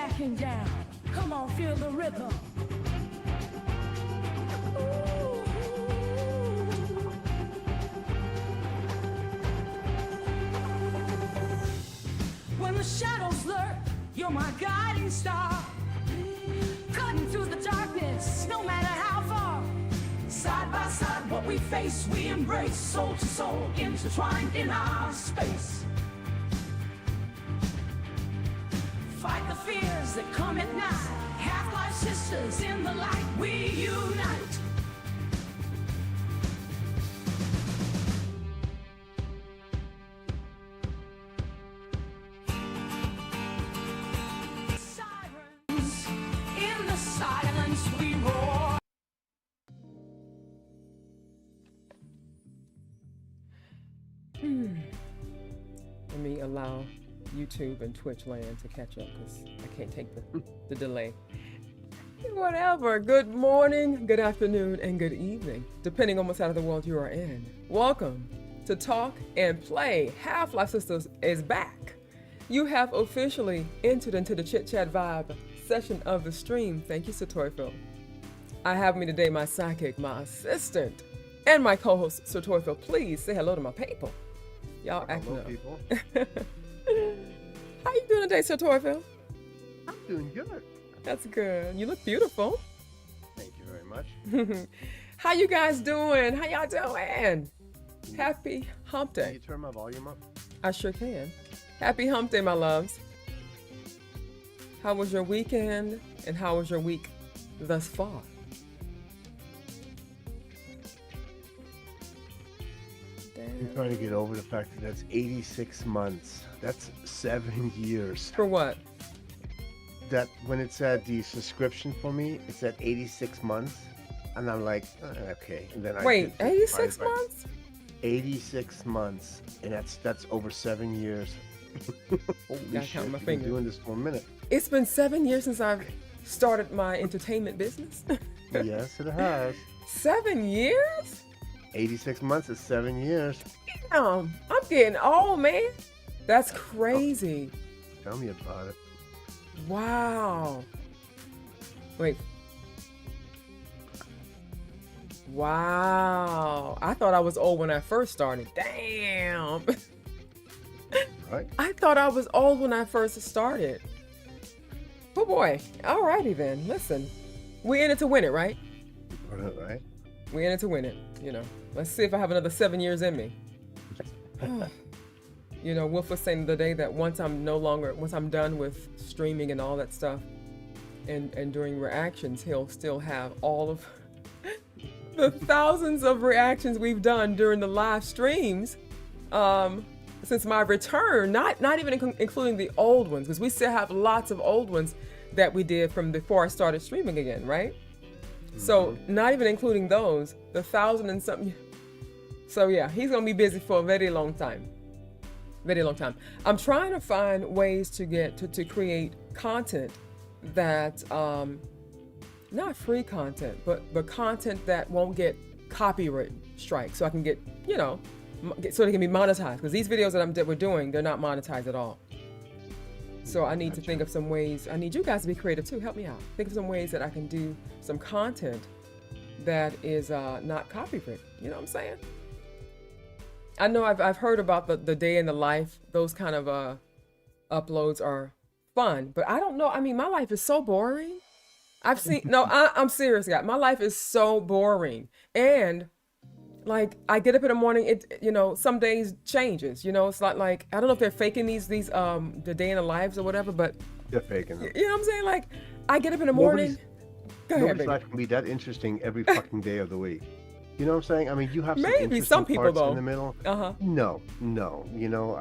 backing down. Come on, feel the rhythm. When the shadows lurk, you're my guiding star. Cutting through the darkness, no matter how far. Side by side, what we face, we embrace. Soul to soul, intertwined in our space. Fight the fears that come at night. Half-life sisters in the light, we unite. Sirens, in the silence we roar. Let me allow YouTube and Twitch land to catch up because I can't take the delay. Whatever. Good morning, good afternoon, and good evening, depending on what side of the world you are in. Welcome to Talk and Play. HalfLifeSistah is back. You have officially entered into the Chit-Chat Vibe Session of the stream. Thank you, Satorfil. I have me today my sidekick, my assistant, and my co-host, Satorfil. Please say hello to my people. Y'all acting up. People. How you doing today, Satorfil? I'm doing good. That's good. You look beautiful. Thank you very much. How you guys doing? How y'all doing? Happy hump Can you day. turn my volume up? I sure can. Happy hump day, my loves. How was your weekend and how was your week thus far? I'm trying to get over the fact that that's 86 months. That's 7 years. For what? That when it's at the subscription for me, it's at 86 months. And I'm like, okay. And then Wait, I 86 months? 86 months. And that's over 7 years. Holy Gotta shit, count my I've been fingers. doing this for a minute. It's been 7 years since I've started my entertainment business. Yes, it has. 7 years? 86 months is 7 years. Damn, I'm getting old, man. That's crazy. Tell me about it. Wow. Wait. Wow. I thought I was old when I first started. Damn. Right? I thought I was old when I first started. Oh boy. Alrighty then. Listen. We're in it to win it, right? Right? We're in it to win it. You know. Let's see if I have another 7 years in me. You know, Wolf was saying the other day that once I'm done with streaming and all that stuff and doing reactions, he'll still have all of the thousands of reactions we've done during the live streams since my return, not even including the old ones, because we still have lots of old ones that we did from before I started streaming again, right? Mm-hmm. So not even including those, the 1,000 and something. So yeah, he's gonna be busy for a very long time. Very long time. I'm trying to find ways to get to create content that not free content, but content that won't get copyright strike, so I can get, you know, so they can be monetized, because these videos that we're doing, they're not monetized at all. So I need to think of some ways. I need you guys to be creative too. Help me out. Think of some ways that I can do some content that is not copyright. You know what I'm saying? I know I've heard about the day in the life. Those kind of uploads are fun, but I don't know. I mean, my life is so boring. I've seen, no, I'm serious, guys. My life is so boring. And like, I get up in the morning, you know, some days changes, you know, it's like, I don't know if they're faking these the day in the lives or whatever, but They're faking them. you know what I'm saying? Like, I get up in the morning. Go ahead, Nobody's baby. life can be that interesting every fucking day of the week. You know what I'm saying? I mean, you have some Maybe interesting some people, parts though. in the middle. Uh-huh. No. You know,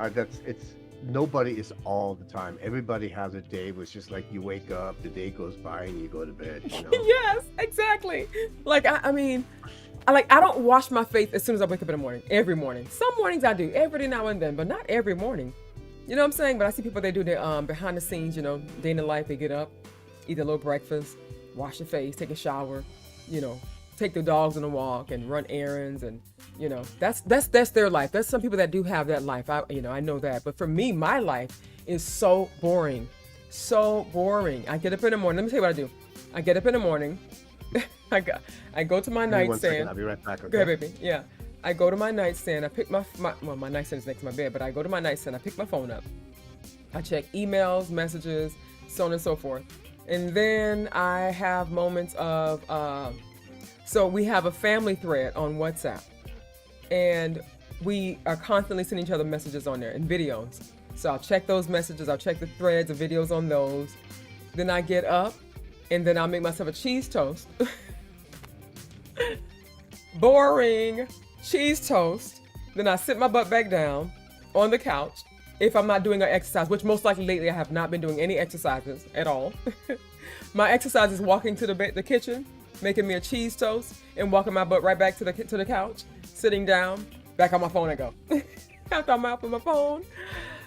nobody is all the time. Everybody has a day where it's just like you wake up, the day goes by, and you go to bed. You know? Yes, exactly. Like, I mean, I don't wash my face as soon as I wake up in the morning. Every morning. Some mornings I do, every now and then, but not every morning. You know what I'm saying? But I see people, they do their behind the scenes, you know, day in the life. They get up, eat a little breakfast, wash their face, take a shower, you know, take the dogs on a walk and run errands, and you know, that's their life. There's some people that do have that life. I know that. But for me, my life is so boring. so boring. I get up in the morning. Let me tell you what I do. I get up in the morning. I go to my Give me 1 second, nightstand. I'll be right back. Okay. Go ahead, baby. Yeah. I go to my nightstand. I pick my nightstand is next to my bed, but I go to my nightstand. I pick my phone up. I check emails, messages, so on and so forth. And then I have moments of, so we have a family thread on WhatsApp. And we are constantly sending each other messages on there and videos. So I'll check those messages. I'll check the threads, the videos on those. Then I get up and then I'll make myself a cheese toast. Boring. Cheese toast. Then I sit my butt back down on the couch if I'm not doing an exercise, which most likely lately I have not been doing any exercises at all. My exercise is walking to the kitchen, making me a cheese toast, and walking my butt right back to the couch, sitting down, back on my phone I go. After I'm out with my phone,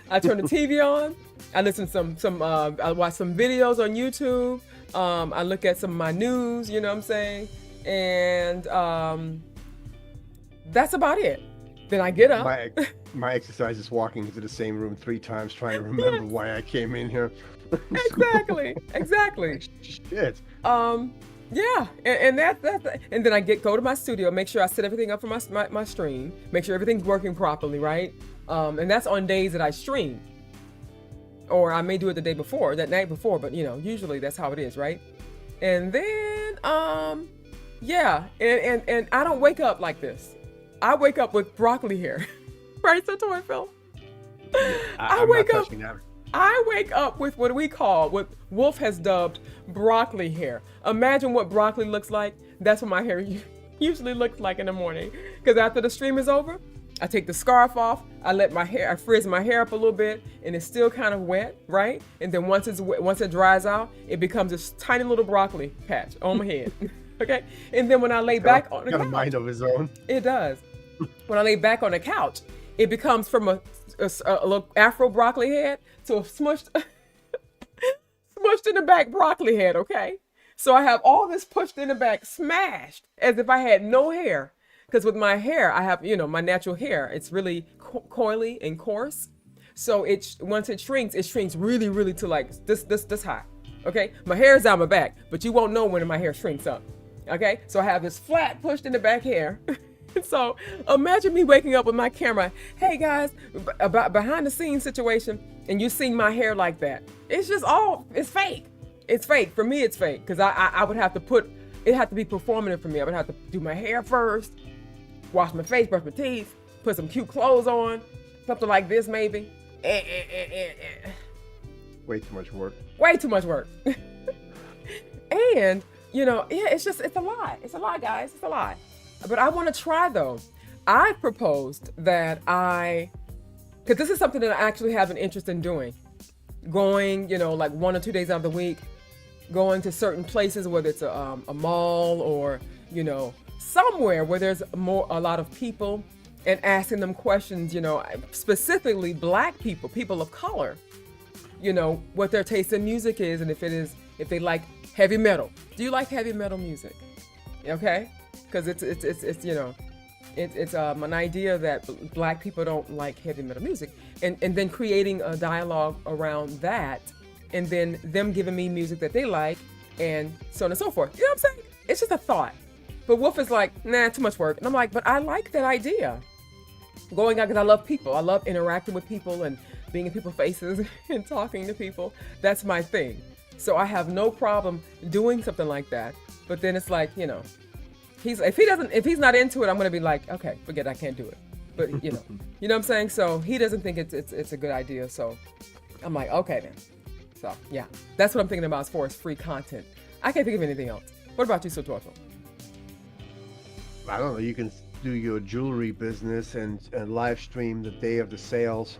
I turn the TV on. I listen to I watch some videos on YouTube. I look at some of my news, you know what I'm saying? And that's about it. Then I get up. My exercise is walking into the same room 3 times, trying to remember why I came in here. Exactly. Shit. Yeah, and that's and then I go to my studio, make sure I set everything up for my stream, make sure everything's working properly, right? And that's on days that I stream, or I may do it the day before, that night before, but usually that's how it is, right? And then yeah, and I don't wake up like this. I wake up with broccoli hair, right, so Toy Phil? I wake up with what Wolf has dubbed broccoli hair. Imagine what broccoli looks like. That's what my hair usually looks like in the morning. Because after the stream is over, I take the scarf off. I frizz my hair up a little bit, and it's still kind of wet, right? And then once it dries out, it becomes this tiny little broccoli patch on my head. Okay? And then when I lay back on the couch, got a mind of his own. It does. When I lay back on the couch, it becomes from a little afro broccoli head to a smushed in the back broccoli head, okay? So I have all this pushed in the back, smashed, as if I had no hair. Because with my hair, I have, my natural hair. It's really coily and coarse. So once it shrinks really, really to like this high, okay? My hair is down my back, but you won't know when my hair shrinks up, okay? So I have this flat pushed in the back hair. So imagine me waking up with my camera. Hey guys, about behind the scenes situation, and you seeing my hair like that. It's just it's fake. It's fake. For me, it's fake. Because I would have to it had to be performative for me. I would have to do my hair first, wash my face, brush my teeth, put some cute clothes on, something like this maybe. Way too much work. Way too much work. And, it's a lot. It's a lot, guys. It's a lot. But I want to try though. I proposed that because this is something that I actually have an interest in doing. Going, like 1 or 2 days out of the week, going to certain places, whether it's a mall or, somewhere where there's a lot of people, and asking them questions, specifically Black people of color, what their taste in music is, and if they like heavy metal. Do you like heavy metal music? Okay. Because it's an idea that Black people don't like heavy metal music, and then creating a dialogue around that, and then them giving me music that they like, and so on and so forth. You know what I'm saying? It's just a thought. But Wolf is like, nah, too much work. And I'm like, but I like that idea. Going out because I love people. I love interacting with people and being in people's faces and talking to people. That's my thing. So I have no problem doing something like that. But then it's like, if he's not into it, I'm gonna be like, okay, forget it, I can't do it. But you know what I'm saying? So he doesn't think it's a good idea. So I'm like, okay then. So yeah, that's what I'm thinking about as far as free content. I can't think of anything else. What about you, Sotorfo? I don't know. You can do your jewelry business and live stream the day of the sales.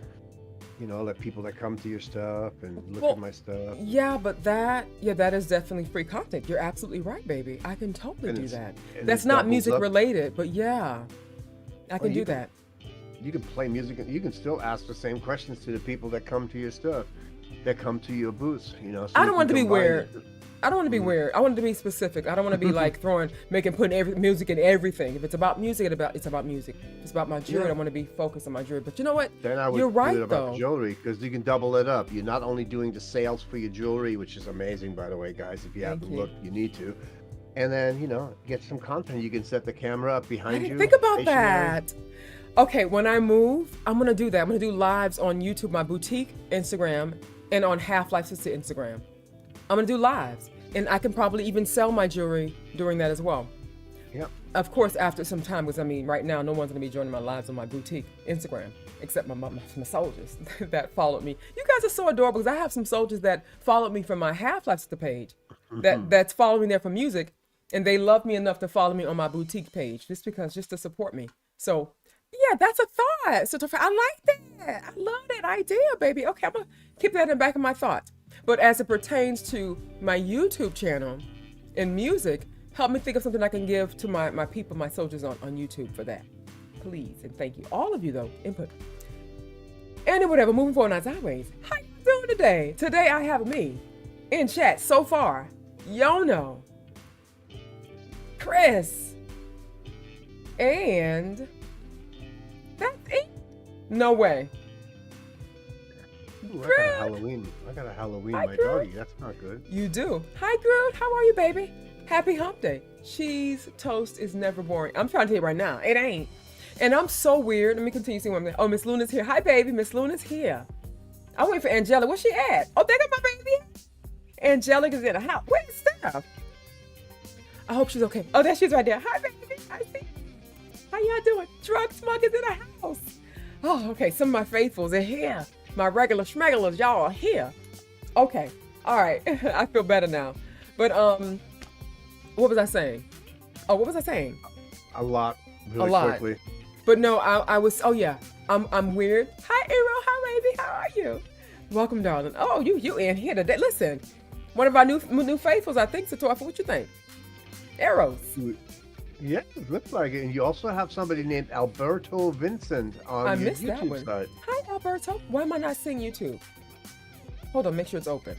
Let people that come to your stuff and look at my stuff. Yeah, but that is definitely free content. You're absolutely right, baby. I can totally do that. That's not music related, but yeah, I can do that. You can play music, and you can still ask the same questions to the people that come to your stuff, that come to your booths. So I don't want it to be weird. I don't want to be weird. I want it to be specific. I don't want to be like putting every music in everything. If it's about music, it's about music. If it's about my jewelry, I want to be focused on my jewelry. But you know what? Then I would You're right, do it about though. jewelry, because you can double it up. You're not only doing the sales for your jewelry, which is amazing, by the way, guys. If you haven't looked, you need to. And then, you know, get some content. You can set the camera up behind you. Think about stationary. that. Okay, when I move, I'm gonna do that. I'm gonna do lives on YouTube, my boutique Instagram, and on HalfLifeSistah Instagram. I'm gonna do lives, and I can probably even sell my jewelry during that as well. Yep. Of course, after some time, because I mean, right now, no one's gonna be joining my lives on my boutique Instagram, except my soldiers that followed me. You guys are so adorable, because I have some soldiers that followed me from my HalfLifeSistah page, that's following there for music, and they love me enough to follow me on my boutique page, just to support me. So, yeah, that's a thought. So I like that. I love that idea, baby. Okay, I'm gonna keep that in the back of my thoughts. But as it pertains to my YouTube channel and music, help me think of something I can give to my people, my soldiers on YouTube for that. Please, and thank you. All of you, though, input. And whatever, moving forward as always. How you doing today? Today I have me in chat so far. Jono, Chris, and that's it. No way. Ooh, I got a Halloween Hi, my Groot. doggy. That's not good. You do. Hi, Groot. How are you, baby? Happy hump day. Cheese toast is never boring. I'm trying to tell you right now, it ain't. And I'm so weird. Let me continue seeing what I'm doing. Oh, Miss Luna's here. Hi, baby. Miss Luna's here. I wait for Angela. Where's she at? Oh, there got my baby. Angelica is in the house. Where's Steph? I hope she's okay. Oh, there she's right there. Hi, baby. I see. How y'all doing? Drug Smug is in the house. Oh, okay. Some of my faithfuls are here. My regular schmegulars, y'all are here. Okay. All right. I feel better now. But what was I saying? Oh, what was I saying? A lot. Really A lot. quickly. But no, I was. Oh yeah. I'm weird. Hi, Arrow. Hi, baby. How are you? Welcome, darling. Oh, you in here today? Listen, one of our new faithfuls, I think. So, what you think? Arrows. Yeah, it looks like it. And you also have somebody named Alberto Vincent on I your missed that YouTube one. site. Hi, Alberto. Why am I not seeing YouTube? Hold on, make sure it's open.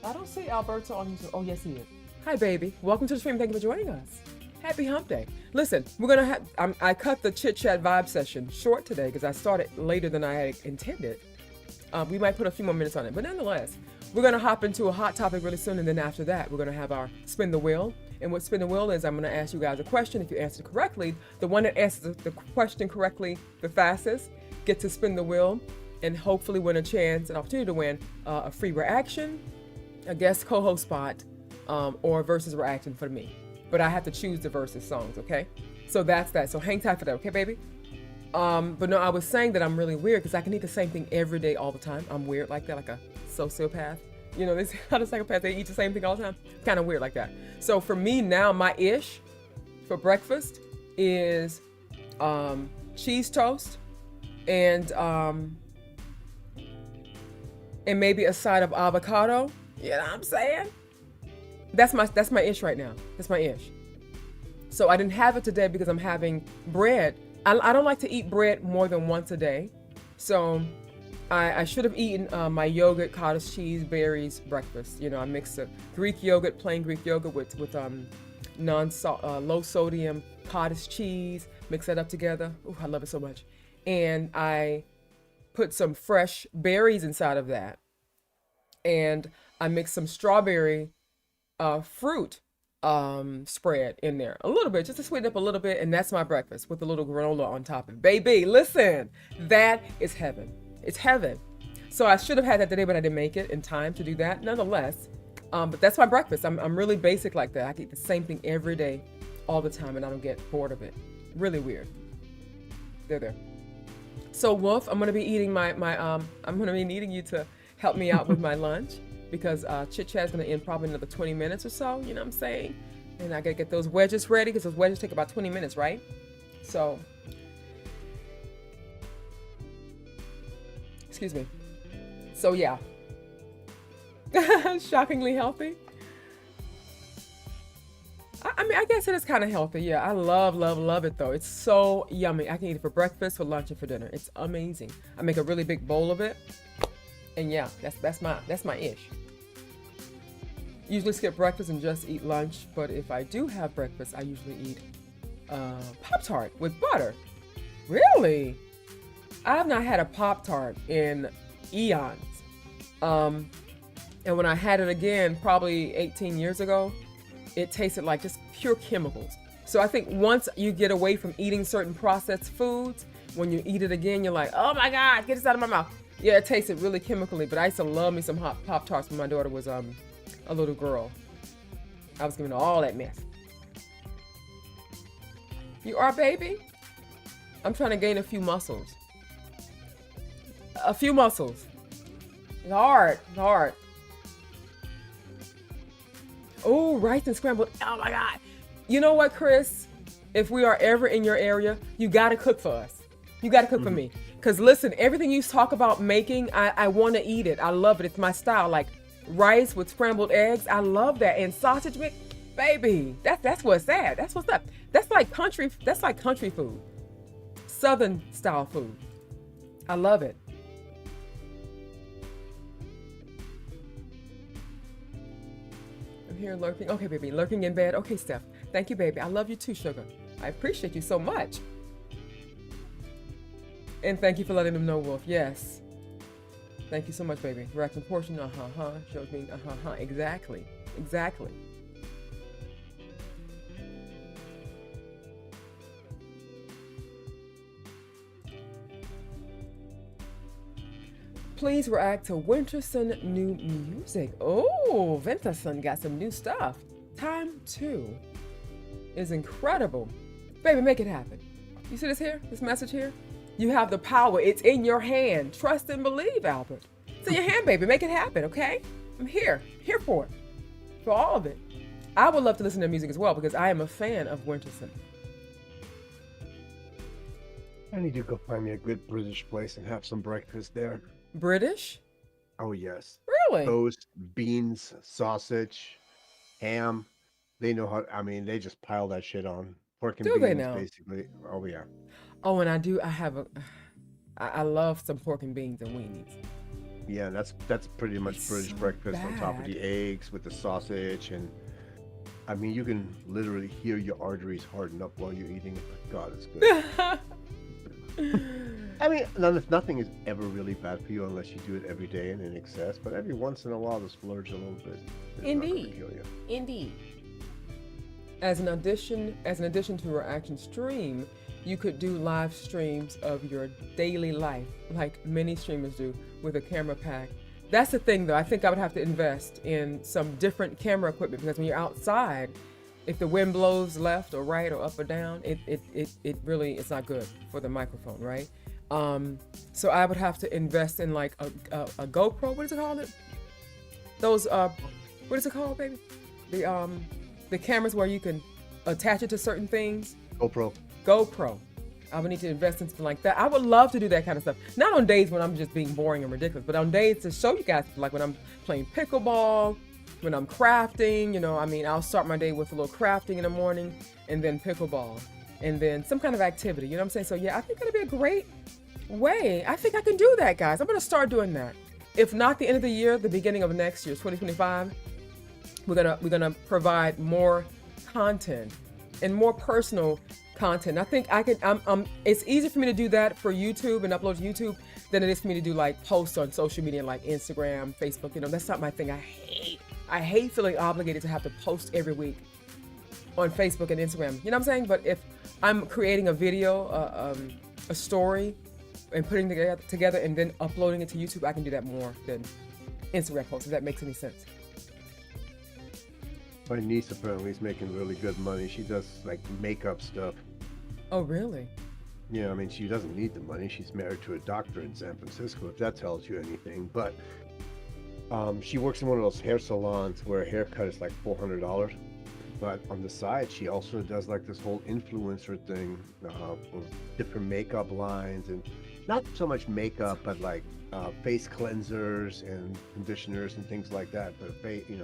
I don't see Alberto on YouTube. Oh, yes, he is. Hi, baby. Welcome to the stream. Thank you for joining us. Happy hump day. Listen, we're going to have, I cut the Chit-Chat Vibe Session short today because I started later than I had intended. We might put a few more minutes on it, but nonetheless, we're going to hop into a hot topic really soon, and then after that, we're going to have our Spin the Wheel. And what Spin the Wheel is, I'm going to ask you guys a question. If you answer it correctly, the one that answers the question correctly the fastest gets to spin the wheel and hopefully win an opportunity to win a free reaction, a guest co-host spot, or versus reaction for me. But I have to choose the versus songs, okay? So that's that. So hang tight for that, okay, baby? But no, I was saying that I'm really weird because I can eat the same thing every day, all the time. I'm weird like that, like a sociopath. You know, this how the psychopaths, they eat the same thing all the time. Kind of weird like that. So for me now, my ish for breakfast is cheese toast and maybe a side of avocado. You know what I'm saying? That's my ish right now. That's my ish. So I didn't have it today because I'm having bread. I don't like to eat bread more than once a day. So I should have eaten my yogurt, cottage cheese, berries breakfast. You know, I mix the Greek yogurt, plain Greek yogurt with low sodium cottage cheese. Mix that up together. Ooh, I love it so much. And I put some fresh berries inside of that. And I mix some strawberry fruit spread in there a little bit, just to sweeten up a little bit, and that's my breakfast with a little granola on top of it. Baby, listen, that is heaven. It's heaven. So I should have had that today, but I didn't make it in time to do that. Nonetheless, but that's my breakfast. I'm really basic like that. I can eat the same thing every day, all the time, and I don't get bored of it. Really weird. There. So Wolf, I'm gonna be eating I'm gonna be needing you to help me out with my lunch. Because Chit-Chat is going to end probably another 20 minutes or so, you know what I'm saying? And I got to get those wedges ready because those wedges take about 20 minutes, right? So, excuse me. So, yeah. Shockingly healthy. I mean, I guess it is kind of healthy. Yeah, I love it though. It's so yummy. I can eat it for breakfast, for lunch, and for dinner. It's amazing. I make a really big bowl of it, and yeah, that's my ish. Usually skip breakfast and just eat lunch, but if I do have breakfast, I usually eat Pop-Tart with butter. Really? I have not had a Pop-Tart in eons. And when I had it again, probably 18 years ago, it tasted like just pure chemicals. So I think once you get away from eating certain processed foods, when you eat it again, you're like, oh my God, get this out of my mouth. Yeah, it tasted really chemically, but I used to love me some Pop-Tarts when my daughter was a little girl. I was giving her all that mess. You are, baby? I'm trying to gain a few muscles. A few muscles. It's hard, it's hard. Oh, rice and scrambled. Oh my God. You know what, Chris? If we are ever in your area, you got to cook for us. You got to cook for me. Because listen, everything you talk about making, I want to eat it. I love it. It's my style. Like rice with scrambled eggs. I love that. And sausage mix. Baby, that's what's at. That's what's up. That's like country food. Southern style food. I love it. I'm here lurking. Okay, baby, lurking in bed. Okay, Steph. Thank you, baby. I love you too, sugar. I appreciate you so much. And thank you for letting them know, Wolf. Yes. Thank you so much, baby. Reaction portion. Shows me. Exactly. Exactly. Please react to Winterson new music. Oh, Winterson got some new stuff. Time 2 is incredible. Baby, make it happen. You see this here? This message here? You have the power. It's in your hand. Trust and believe, Albert. It's in your hand, baby. Make it happen, okay? I'm here. Here for it. For all of it. I would love to listen to music as well because I am a fan of Winterson. I need to go find me a good British place and have some breakfast there. British? Oh, yes. Really? Toast, beans, sausage, ham. They know how, I mean, they just pile that shit on. Pork and Do beans, they now? basically. Oh, yeah. Oh, and I love some pork and beans and weenies. Yeah, that's pretty much It's British so breakfast on top of bad. the eggs with the sausage. And, I mean, you can literally hear your arteries harden up while you're eating it. God, it's good. I mean, nothing is ever really bad for you unless you do it every day and in excess. But every once in a while, to splurge a little bit. It's not gonna Indeed. kill you. Indeed. As an addition to Reaction Stream, you could do live streams of your daily life, like many streamers do, with a camera pack. That's the thing, though. I think I would have to invest in some different camera equipment because when you're outside, if the wind blows left or right or up or down, it really it's not good for the microphone, right? So I would have to invest in like a GoPro. What is it called? Those what is it called, baby? The cameras where you can attach it to certain things. GoPro. I would need to invest in something like that. I would love to do that kind of stuff. Not on days when I'm just being boring and ridiculous, but on days to show you guys, like when I'm playing pickleball, when I'm crafting, you know, I mean, I'll start my day with a little crafting in the morning and then pickleball and then some kind of activity, you know what I'm saying? So yeah, I think that'd be a great way. I think I can do that, guys. I'm going to start doing that. If not the end of the year, the beginning of next year, 2025, we're going to provide more content and more personal content. I think I can, it's easier for me to do that for YouTube and upload to YouTube than it is for me to do like posts on social media like Instagram, Facebook, you know, that's not my thing. I hate feeling obligated to have to post every week on Facebook and Instagram. You know what I'm saying? But if I'm creating a video, a story, and putting it together and then uploading it to YouTube, I can do that more than Instagram posts, if that makes any sense. My niece apparently is making really good money. She does like makeup stuff. Oh, really? Yeah, I mean, she doesn't need the money. She's married to a doctor in San Francisco, if that tells you anything. But she works in one of those hair salons where a haircut is like $400. But on the side, she also does like this whole influencer thing with different makeup lines, and not so much makeup, but like face cleansers and conditioners and things like that. But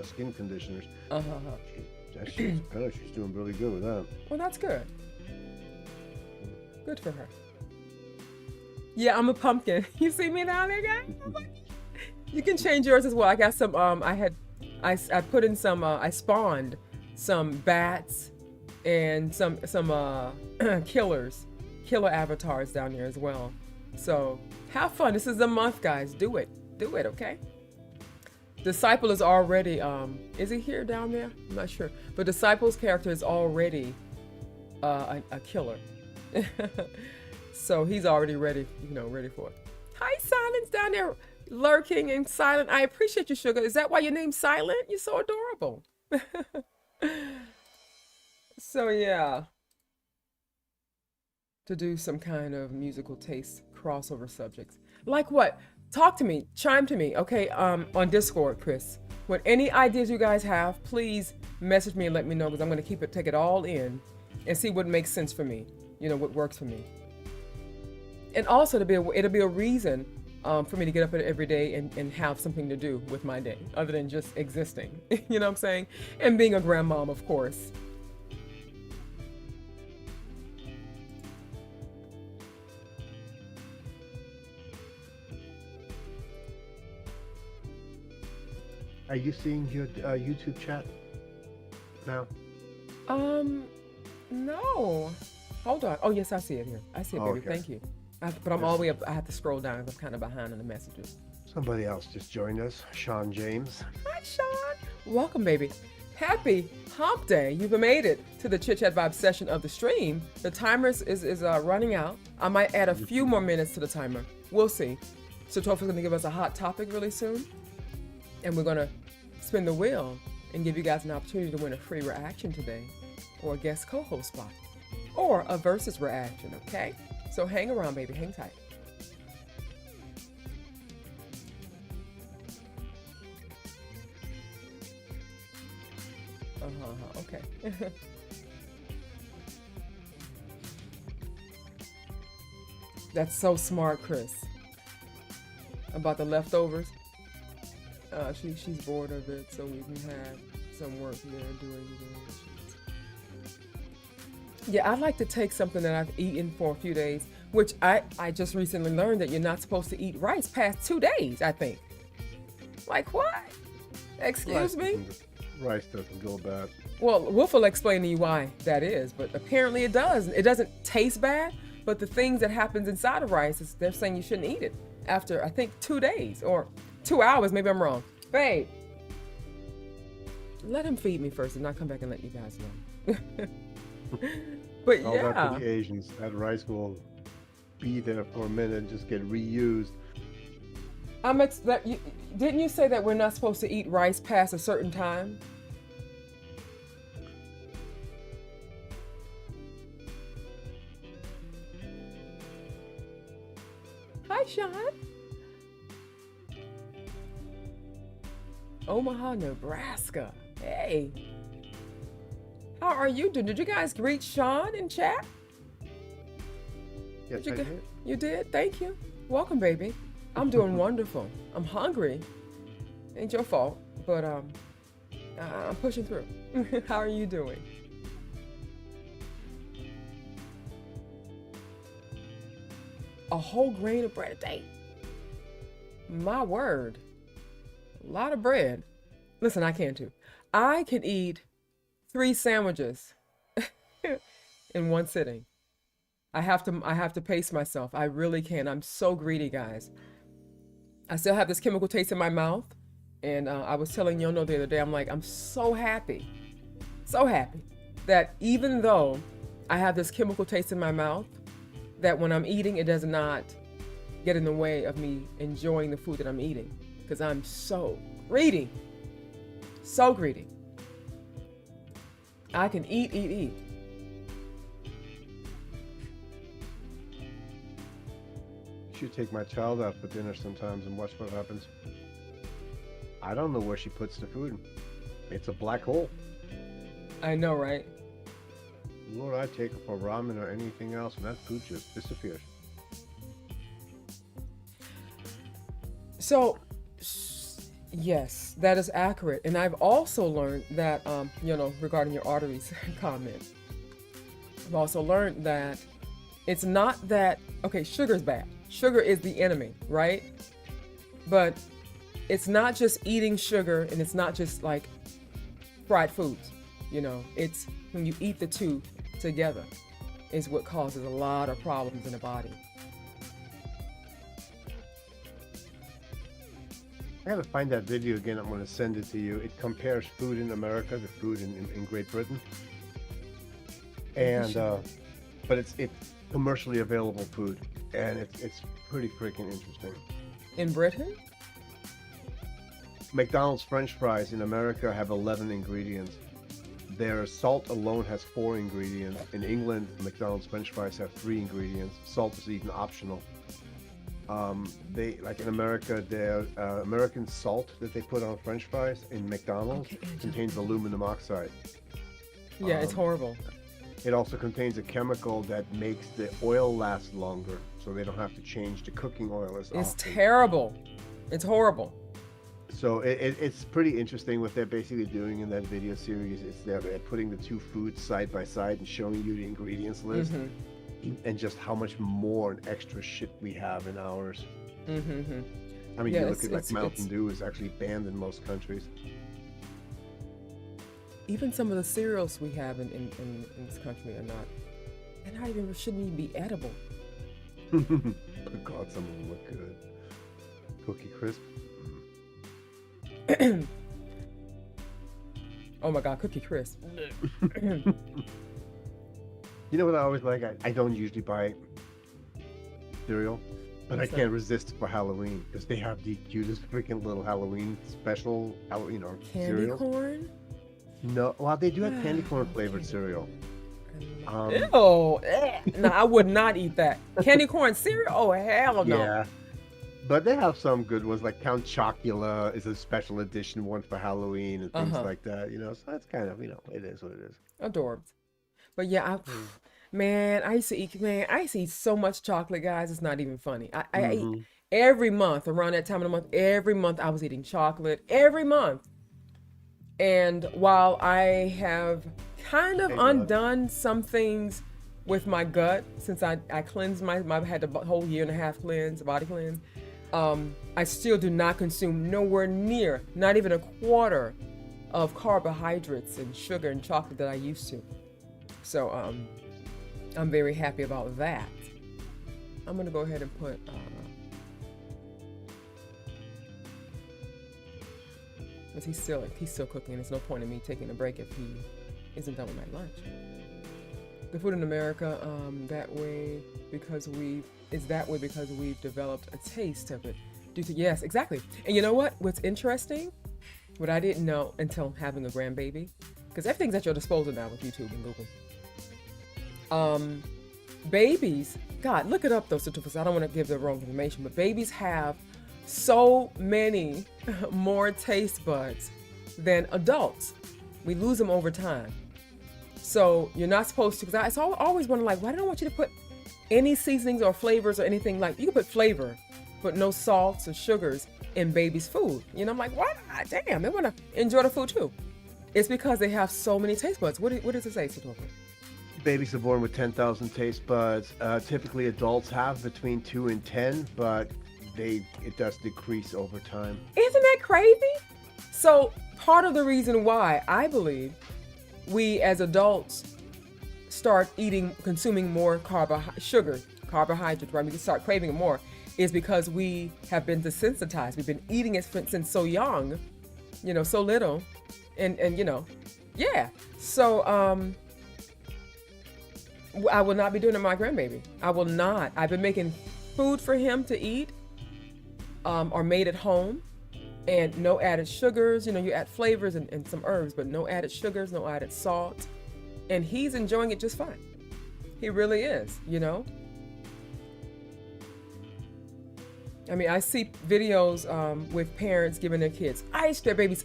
skin conditioners. Apparently she's doing really good with that. Well, that's good. Good for her. Yeah, I'm a pumpkin. You see me down there, guys? You can change yours as well. I got some, I put in some, I spawned some bats and some killer avatars down there as well. So have fun. This is the month, guys. Do it, okay? Disciple is already, is he here down there? I'm not sure. But Disciple's character is already a killer. So he's already ready, ready for it. Hi, Silence down there, lurking and silent. I appreciate you, Sugar. Is that why your name's Silent? You're so adorable. So yeah, to do some kind of musical taste crossover subjects. Like what? Talk to me, chime to me, okay? On Discord, Chris. What any ideas you guys have, please message me and let me know, because I'm gonna take it all in and see what makes sense for me. What works for me. And also it'll be a reason for me to get up every day and have something to do with my day other than just existing. You know what I'm saying? And being a grandmom, of course. Are you seeing your YouTube chat now? No. Hold on. Oh, yes, I see it here. I see it, baby. Okay. Thank you. But I'm all the way up. I have to scroll down because I'm kind of behind on the messages. Somebody else just joined us, Sean James. Hi, Sean. Welcome, baby. Happy Hump Day. You've made it to the Chit-Chat Vibe session of the stream. The timer is running out. I might add a few more minutes to the timer. We'll see. So Topher's going to give us a hot topic really soon. And we're going to spin the wheel and give you guys an opportunity to win a free reaction today, or a guest co-host spot, or a versus reaction, okay? So hang around, baby. Hang tight. Okay. That's so smart, Chris. About the leftovers. She's bored of it, so we can have some work there doing the. Yeah, I'd like to take something that I've eaten for a few days, which I just recently learned that you're not supposed to eat rice past 2 days, I think. Like what? Excuse me? Rice doesn't go bad. Well, Wolf will explain to you why that is, but apparently it does. It doesn't taste bad, but the things that happens inside of rice, they're saying you shouldn't eat it after, I think, 2 days or 2 hours. Maybe I'm wrong. Babe, let him feed me first and I'll come back and let you guys know. But All that yeah. for the Asians. That rice will be there for a minute and just get reused. Didn't you say that we're not supposed to eat rice past a certain time? Hi, Sean. Omaha, Nebraska. Hey. How are you doing? Did you guys greet Sean in chat? Yes, I did. You did? Thank you. Welcome, baby. I'm doing wonderful. I'm hungry. Ain't your fault, but I'm pushing through. How are you doing? A whole grain of bread a day. My word. A lot of bread. Listen, I can too. I can eat 3 sandwiches in one sitting. I have to pace myself. I really can. I'm so greedy, guys. I still have this chemical taste in my mouth. And I was telling Jono the other day, I'm like, I'm so happy that even though I have this chemical taste in my mouth, that when I'm eating, it does not get in the way of me enjoying the food that I'm eating. Because I'm so greedy. So greedy. I can eat. Should take my child out for dinner sometimes and watch what happens. I don't know where she puts the food. It's a black hole. I know, right? Lord, I take her for ramen or anything else, and that food just disappears. So, Yes, that is accurate. And I've also learned that, regarding your arteries comment, I've also learned that it's not that, okay, sugar is bad. Sugar is the enemy, right? But it's not just eating sugar, and it's not just like fried foods. It's when you eat the two together is what causes a lot of problems in the body. I gotta find that video again. I'm gonna send it to you. It compares food in America to food in Great Britain, and but it's commercially available food, and it's pretty freaking interesting. In Britain? McDonald's French fries in America have 11 ingredients. Their salt alone has 4 ingredients. In England, McDonald's French fries have 3 ingredients. Salt is even optional. They, like in America, their American salt that they put on French fries in McDonald's contains aluminum oxide. Yeah, it's horrible. It also contains a chemical that makes the oil last longer, so they don't have to change the cooking oil as often. It's terrible. It's horrible. So it's pretty interesting what they're basically doing in that video series. Is they're putting the two foods side by side and showing you the ingredients list, and just how much more and extra shit we have in ours. I mean, you look at like Mountain Dew is actually banned in most countries. Even some of the cereals we have in this country shouldn't even be edible. God, some of them look good. Cookie Crisp. Oh my God, Cookie Crisp. You know what I always like? I don't usually buy cereal, but I can't resist for Halloween because they have the cutest freaking little Halloween special, Candy cereal. corn? No, well, they do have candy corn flavored cereal. Ew. No, I would not eat that. Candy corn cereal? Oh, hell no. Yeah. But they have some good ones, like Count Chocula is a special edition one for Halloween and things like that, so that's kind of, it is what it is. Adorbs. But yeah, I used to eat so much chocolate, guys, it's not even funny. I eat every month, around that time of the month, every month I was eating chocolate, every month. And while I have kind of undone some things with my gut, since I cleansed I had the whole 1.5 year body cleanse, I still do not consume nowhere near, not even a quarter of carbohydrates and sugar and chocolate that I used to. So I'm very happy about that. I'm gonna go ahead and put because he's still cooking. There's no point in me taking a break if he isn't done with my lunch. The food in America that way because we've developed a taste of it. Yes, exactly. And you know what? What's interesting? What I didn't know until having a grandbaby, because everything's at your disposal now with YouTube and Google. Babies, God, look it up though, certificates. I don't want to give the wrong information, but babies have so many more taste buds than adults. We lose them over time. So you're not supposed to, because I always wonder, like, why don't I want you to put any seasonings or flavors or anything? Like, you can put flavor, but no salts or sugars in baby's food. I'm like, why not? Damn, they want to enjoy the food too. It's because they have so many taste buds. What does it say, Satofa? Babies are born with 10,000 taste buds. Typically adults have between 2 and 10, but it does decrease over time. Isn't that crazy? So part of the reason why I believe we as adults start consuming more carbohydrates, right? We can start craving it more, is because we have been desensitized. We've been eating it since so young, so little, and yeah. So I will not be doing it to my grandbaby. I will not. I've been making food for him to eat, or made at home. And no added sugars, you add flavors and some herbs, but no added sugars, no added salt. And he's enjoying it just fine. He really is, I mean, I see videos with parents giving their babies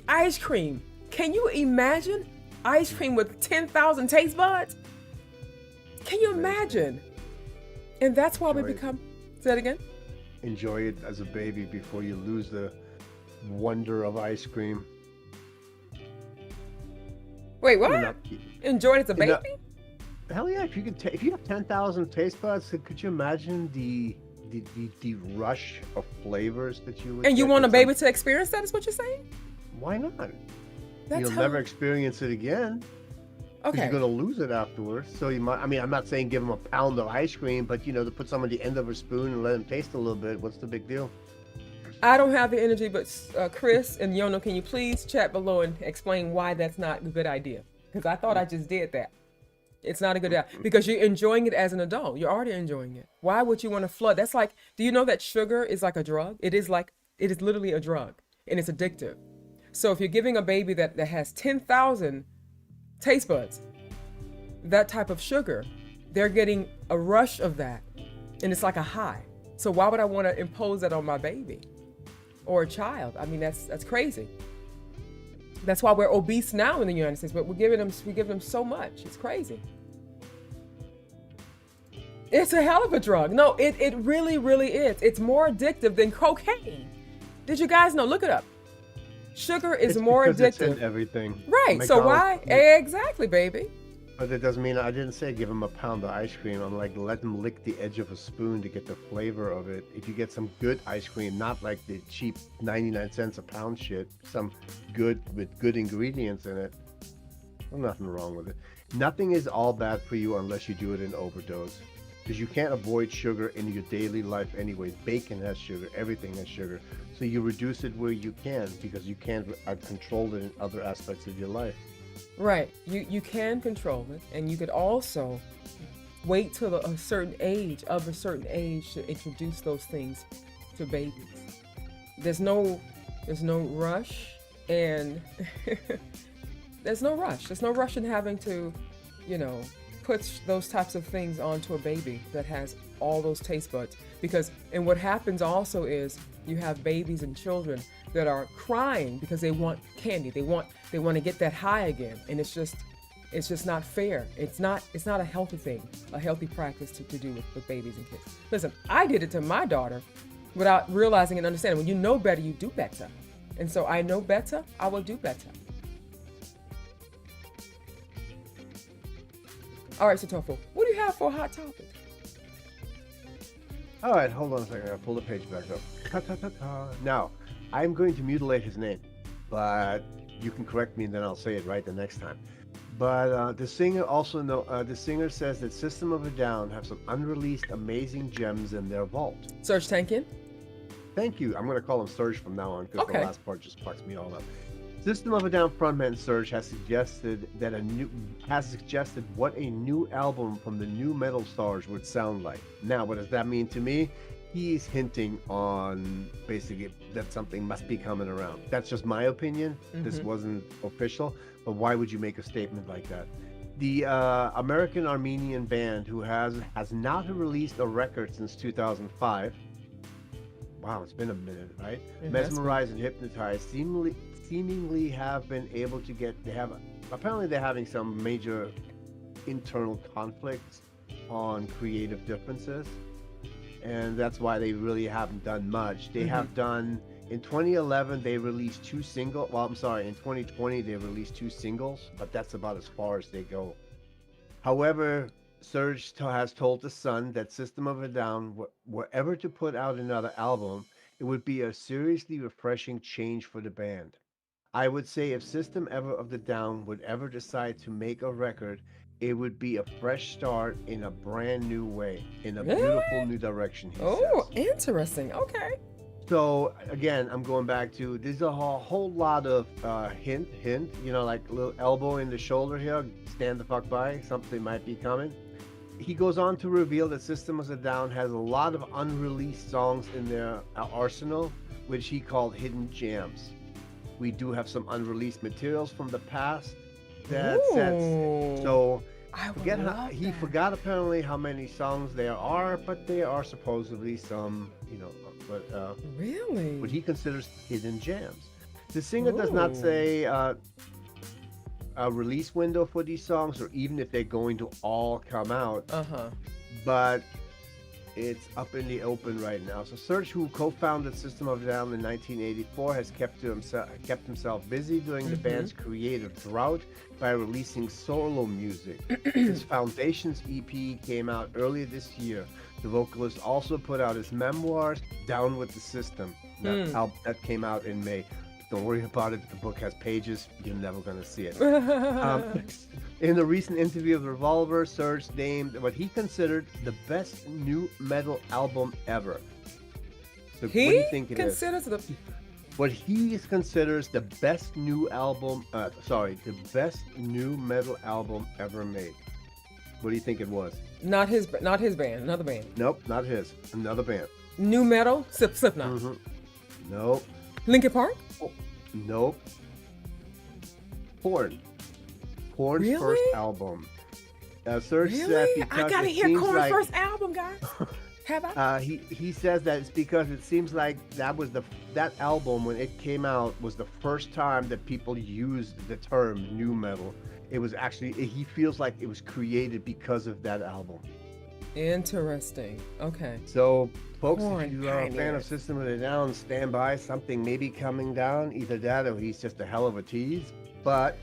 ice cream. Can you imagine ice cream with 10,000 taste buds? Can you imagine? And that's why we become, say that again? Enjoy it as a baby before you lose the wonder of ice cream. Wait, what? You're not- Enjoy it as a you're not- baby? Hell yeah! If you could, if you have 10,000 taste buds, could you imagine the rush of flavors that you would? And you get want a with baby to experience that? Is what you're saying? Why not? That's You'll how- never experience it again. 'Cause Okay. You're gonna lose it afterwards. So you might. I mean, I'm not saying give them a pound of ice cream, but to put some on the end of a spoon and let them taste a little bit. What's the big deal? I don't have the energy, but Chris and Jono, can you please chat below and explain why that's not a good idea? Because I thought I just did that. It's not a good idea because you're enjoying it as an adult. You're already enjoying it. Why would you want to flood? That's like, do you know that sugar is like a drug? It is literally a drug, and it's addictive. So if you're giving a baby that has 10,000 taste buds, that type of sugar, they're getting a rush of that, and it's like a high. So why would I want to impose that on my baby or a child? I mean, that's crazy. That's why we're obese now in the United States, but we give them so much. It's crazy. It's a hell of a drug. No, it really, really is. It's more addictive than cocaine. Did you guys know? Look it up. Sugar is It's more because it's addictive. in everything. Right. So why? Exactly, baby. But it doesn't mean I didn't say give them a pound of ice cream. I'm like, let them lick the edge of a spoon to get the flavor of it. If you get some good ice cream, not like the cheap 99 cents a pound shit, some good with good ingredients in it, there's nothing wrong with it. Nothing is all bad for you unless you do it in overdose. Because you can't avoid sugar in your daily life anyway. Bacon has sugar, everything has sugar. So you reduce it where you can because you can't control it in other aspects of your life. Right. You can control it, and you could also wait till a certain age to introduce those things to babies. There's no rush, and there's no rush. There's no rush in having to, put those types of things onto a baby that has all those taste buds. And what happens also is you have babies and children that are crying because they want candy. They want to get that high again, and it's just not fair. It's not a healthy thing, a healthy practice to do with babies and kids. Listen, I did it to my daughter without realizing and understanding. When you know better, you do better. And so I know better, I will do better. All right, Satofu, what do you have for a hot topic? All right, hold on a second. I'll pull the page back up. Now, I'm going to mutilate his name, but you can correct me and then I'll say it right the next time. But the singer the singer says that System of a Down have some unreleased amazing gems in their vault. Serge Tankian? Thank you. I'm going to call him Serge from now on because Okay. the last part just fucks me all up. System of a Down frontman Serge has suggested what a new album from the new metal stars would sound like. Now, what does that mean to me? He's hinting on basically that something must be coming around. That's just my opinion. This wasn't official, but why would you make a statement like that? The American Armenian band who has not released a record since 2005. Wow, it's been a minute, right? Mesmerized and Hypnotized seemingly have been able to apparently they're having some major internal conflicts on creative differences, and that's why they really haven't done much. They have done, in 2011 they released in 2020 they released 2 singles, but that's about as far as they go. However, Serge has told The Sun that System of a Down were ever to put out another album, it would be a seriously refreshing change for the band. I would say if System of the Down would ever decide to make a record, it would be a fresh start in a brand new way, in a beautiful new direction, he says. Interesting. Okay. So again, I'm going back to, there's a whole lot of hint, like a little elbow in the shoulder here, stand the fuck by, something might be coming. He goes on to reveal that System of a Down has a lot of unreleased songs in their arsenal, which he called hidden gems. We do have some unreleased materials from the past that sets. So he forgot apparently how many songs there are, but there are supposedly some, really? what he considers hidden gems. The singer does not say a release window for these songs, or even if they're going to all come out. But it's up in the open right now. So Serge, who co-founded System of a Down in 1984, has kept himself busy during the band's creative drought by releasing solo music. His Foundations EP came out earlier this year. The vocalist also put out his memoirs, Down with the System. That came out in May. Don't worry about it. The book has pages. You're never going to see it. In a recent interview with Revolver, Serge named what he considered the best new metal album ever. So what do you think it is? What he considers the best new album, the best new metal album ever made. What do you think it was? Not his band, another band. Nope, not his. Another band. New metal? Slipknot. Nope. Linkin Park? Oh, nope. Korn's Really? first album. Serge said because I gotta it hear seems Korn's like, first album, guys. Have I? he says that it's because it seems like that album when it came out was the first time that people used the term new metal. It was actually, he feels like it was created because of that album. Interesting. Okay. So, folks, Korn if you are a fan pioneers. of System of a Down, stand by. Something may be coming down. Either that or he's just a hell of a tease. But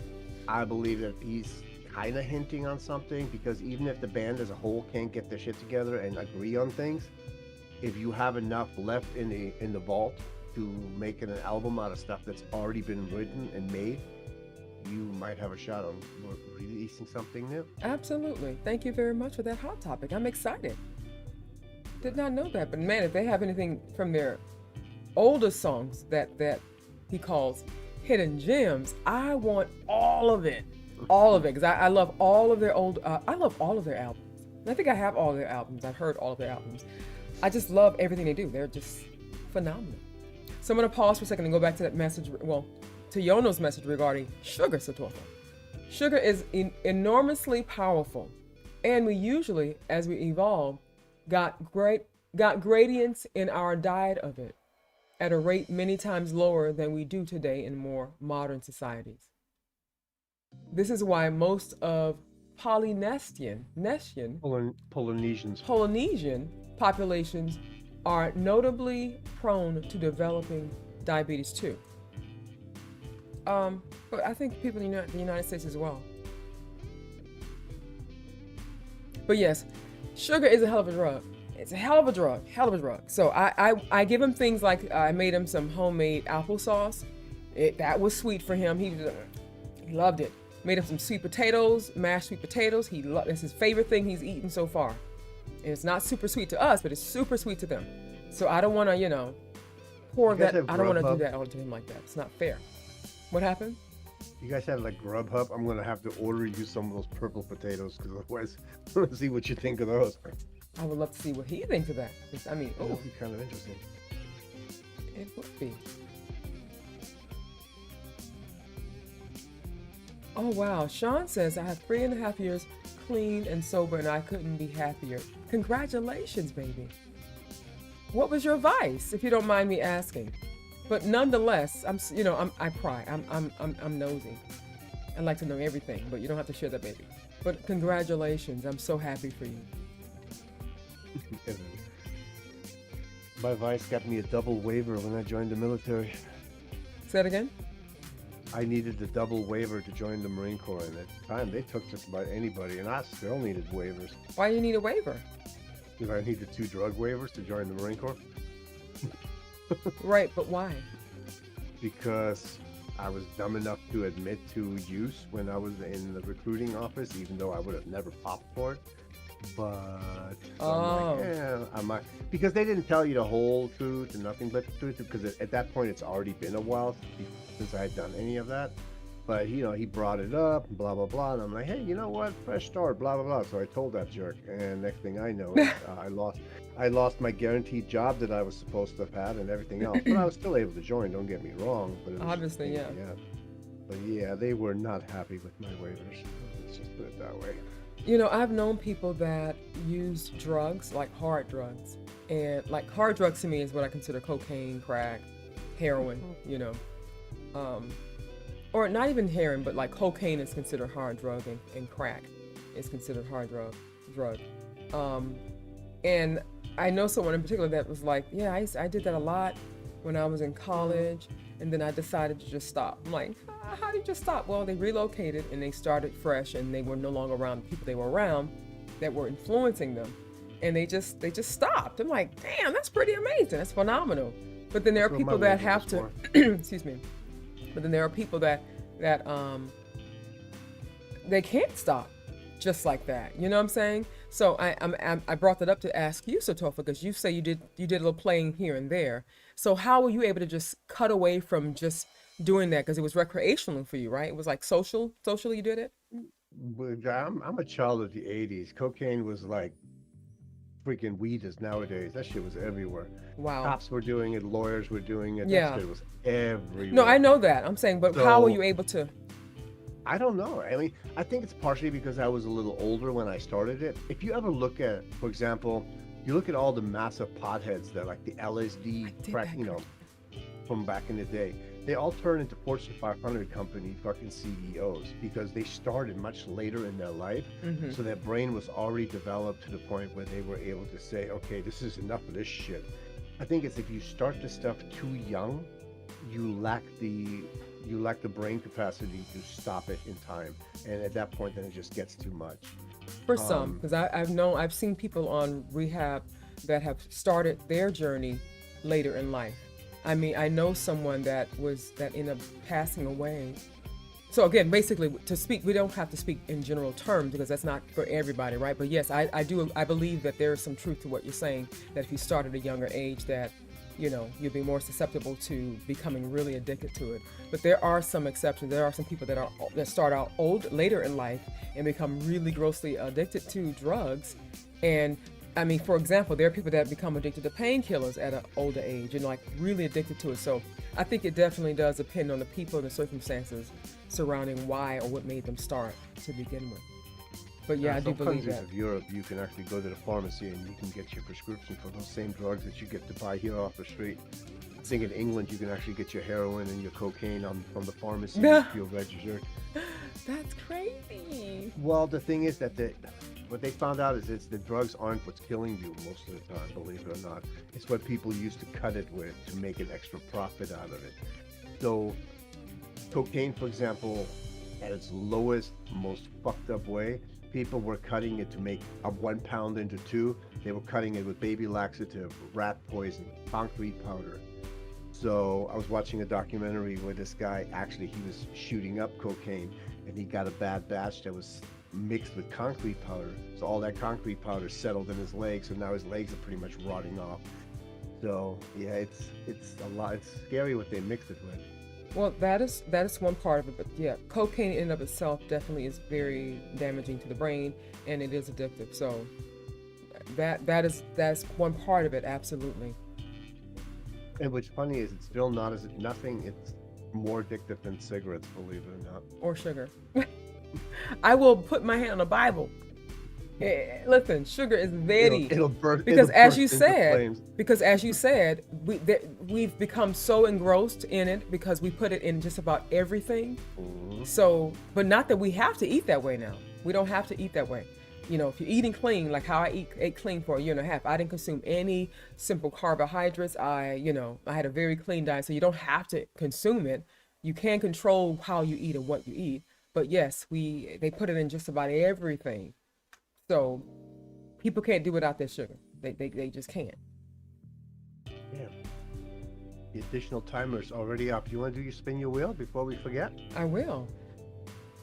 I believe that he's kind of hinting on something, because even if the band as a whole can't get their shit together and agree on things, if you have enough left in the vault to make an album out of stuff that's already been written and made, you might have a shot on releasing something new. Absolutely. Thank you very much for that hot topic. I'm excited. Did not know that, but man, if they have anything from their oldest songs that he calls hidden gems, I want all of it. All of it, because I love all of their I love all of their albums. And I think I have all their albums. I've heard all of their albums. I just love everything they do. They're just phenomenal. So I'm going to pause for a second and go back to that message, to Jono's message regarding sugar, Satofa. Sugar is enormously powerful, and we usually, as we evolve, got gradients in our diet of it at a rate many times lower than we do today in more modern societies. This is why most of Polynesian populations are notably prone to developing diabetes too. But I think people in the United States as well. But yes, sugar is a hell of a drug. It's a hell of a drug. So I give him things like I made him some homemade applesauce. That was sweet for him. He loved it. Made him some sweet potatoes, mashed sweet potatoes. It's his favorite thing he's eaten so far. And it's not super sweet to us, but it's super sweet to them. So I don't want to, pour that. I don't want to do that all to him like that. It's not fair. What happened? You guys have like Grubhub? I'm going to have to order you some of those purple potatoes, because otherwise I want to see what you think of those. I would love to see what he thinks of that. I mean, That would be kind of interesting. It would be. Oh, wow. Sean says, I have 3.5 years clean and sober, and I couldn't be happier. Congratulations, baby. What was your vice, if you don't mind me asking? But nonetheless, I pry. I'm nosy. I like to know everything, but you don't have to share that, baby. But congratulations. I'm so happy for you. My vice got me a double waiver when I joined the military. Say that again? I needed the double waiver to join the Marine Corps, and at the time they took just about anybody, and I still needed waivers. Why do you need a waiver? If I needed 2 drug waivers to join the Marine Corps. Right, but why? Because I was dumb enough to admit to use when I was in the recruiting office, even though I would have never popped for it. But I'm like, because they didn't tell you the whole truth and nothing but the truth, because at that point it's already been a while since I had done any of that. But he brought it up, blah blah blah, and I'm like, hey, you know what, fresh start, blah blah blah. So I told that jerk, and next thing I know, I lost my guaranteed job that I was supposed to have had and everything else. But I was still able to join. Don't get me wrong. But it was Obviously, yeah. But yeah, they were not happy with my waivers. Let's just put it that way. I've known people that used drugs, like hard drugs. And like hard drugs to me is what I consider cocaine, crack, heroin, or not even heroin, but like cocaine is considered hard drug, and crack is considered hard drug. And I know someone in particular that was like, yeah, I did that a lot when I was in college, and then I decided to just stop. I'm like, how did you just stop? Well, they relocated and they started fresh, and they were no longer around the people they were around that were influencing them, and they just stopped. I'm like, damn, that's pretty amazing. That's phenomenal. But then there are people that have to, excuse me. But then there are people that they can't stop just like that. You know what I'm saying? So I brought that up to ask you, Satofa, because you say you did a little playing here and there. So how were you able to just cut away from just doing that? Because it was recreational for you, right? It was like socially you did it? But I'm a child of the 80s. Cocaine was like freaking weed is nowadays. That shit was everywhere. Wow. Cops were doing it, lawyers were doing it. Yeah. That shit was everywhere. No, I know that. I'm saying, but how were you able to? I don't know. I mean, I think it's partially because I was a little older when I started it. If you ever look at, for example, you look at all the massive potheads that like the LSD crack, you know, from back in the day, they all turn into Fortune 500 company fucking CEOs because they started much later in their life. Mm-hmm. So their brain was already developed to the point where they were able to say, okay, this is enough of this shit. I think it's if you start this stuff too young, you lack the brain capacity to stop it in time, and at that point then it just gets too much For some, because I've seen people on rehab that have started their journey later in life. I mean, I know someone that ended up passing away. So again, basically, to speak, we don't have to speak in general terms because that's not for everybody, right? But yes, I believe that there is some truth to what you're saying, that if you start at a younger age, that, you know, you'll be more susceptible to becoming really addicted to it. But there are some exceptions. There are some people that start out later in life and become really grossly addicted to drugs. And I mean, for example, there are people that become addicted to painkillers at an older age and like really addicted to it. So I think it definitely does depend on the people and the circumstances surrounding why or what made them start to begin with. But yeah, I do believe that. In countries of Europe, you can actually go to the pharmacy and you can get your prescription for those same drugs that you get to buy here off the street. I think in England, you can actually get your heroin and your cocaine from the pharmacy if you're registered. That's crazy. Well, the thing is that what they found out is the drugs aren't what's killing you most of the time, believe it or not. It's what people used to cut it with to make an extra profit out of it. So cocaine, for example, at its lowest, most fucked up way, people were cutting it to make a 1 pound into 2. They were cutting it with baby laxative, rat poison, concrete powder. So I was watching a documentary where this guy he was shooting up cocaine and he got a bad batch that was mixed with concrete powder. So all that concrete powder settled in his legs, so now his legs are pretty much rotting off. So yeah, it's a lot. It's scary what they mixed it with. Well, that is one part of it, but yeah, cocaine in and of itself definitely is very damaging to the brain, and it is addictive. So that's one part of it, absolutely. And what's funny is it's still nothing. It's more addictive than cigarettes, believe it or not. Or sugar. I will put my hand on the Bible. Listen, sugar is very. It'll burn. Because as you said, we've become so engrossed in it because we put it in just about everything. Mm-hmm. So, but not that we have to eat that way now. We don't have to eat that way. You know, if you're eating clean, like how I ate clean for a year and a half, I didn't consume any simple carbohydrates. I had a very clean diet, so you don't have to consume it. You can control how you eat and what you eat. But yes, they put it in just about everything. So people can't do without their sugar. They just can't. Yeah. The additional timer is already up. You want to spin your wheel before we forget? I will.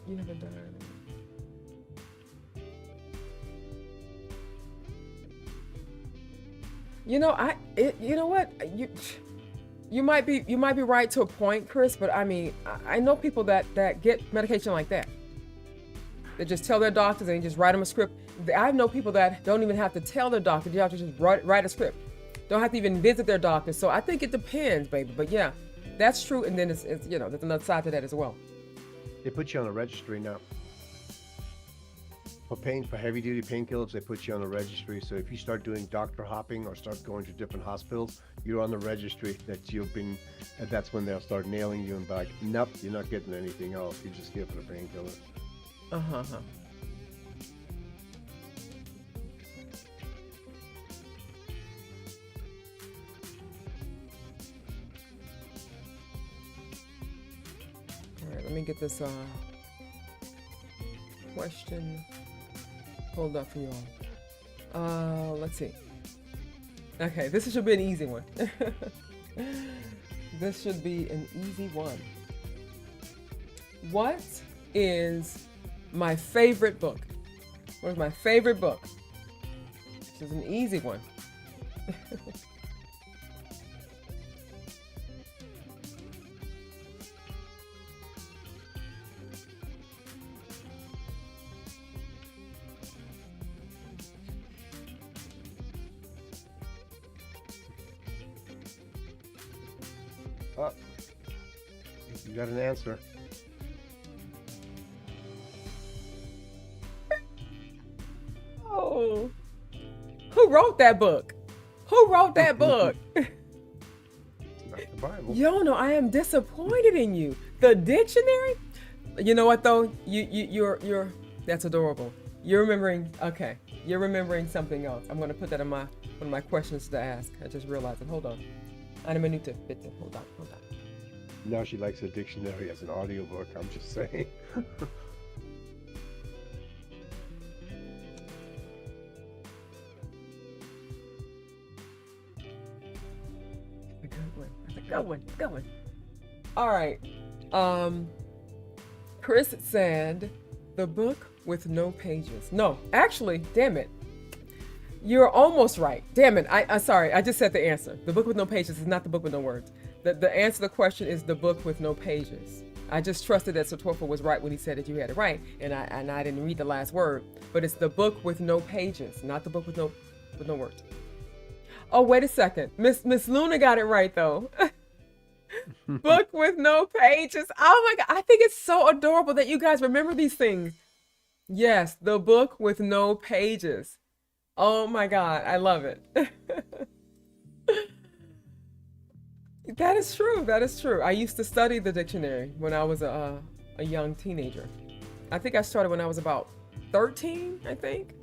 You haven't done it. You know what? You might be right to a point, Chris, but I mean, I know people that get medication like that. They just tell their doctors and they just write them a script. I know people that don't even have to tell their doctor. You have to just write a script. Don't have to even visit their doctor. So I think it depends, baby. But yeah, that's true. And then it's there's another side to that as well. They put you on a registry now. For heavy duty painkillers, they put you on a registry. So if you start doing doctor hopping or start going to different hospitals, you're on the registry and that's when they'll start nailing you and be like, nope, you're not getting anything else. You're just here for the painkiller. me get this question pulled up for you all. Let's see. Okay, this should be an easy one. This should be an easy one. What is my favorite book? What is my favorite book? This is an easy one. You got an answer. Oh, who wrote that book? Who wrote that book? It's not the Bible. Jono, I am disappointed in you. The dictionary? You know what though? You're that's adorable. You're remembering. Okay, you're remembering something else. I'm gonna put that in one of my questions to ask. I just realized it. Hold on. Eine Minute bitte. Hold on. Now she likes a dictionary as an audiobook. I'm just saying. Good one. All right. Chris said the book with no pages. No, actually, damn it. You're almost right. Damn it. I'm sorry. I just said the answer. The book with no pages is not the book with no words. The answer to the question is the book with no pages. I just trusted that Satorfa was right when he said that you had it right, and I didn't read the last word. But it's the book with no pages, not the book with no words. Oh, wait a second. Miss Luna got it right though. Book with no pages. Oh my God. I think it's so adorable that you guys remember these things. Yes, the book with no pages. Oh my God. I love it. That is true. That is true. I used to study the dictionary when I was a young teenager. I think I started when I was about 13, I think.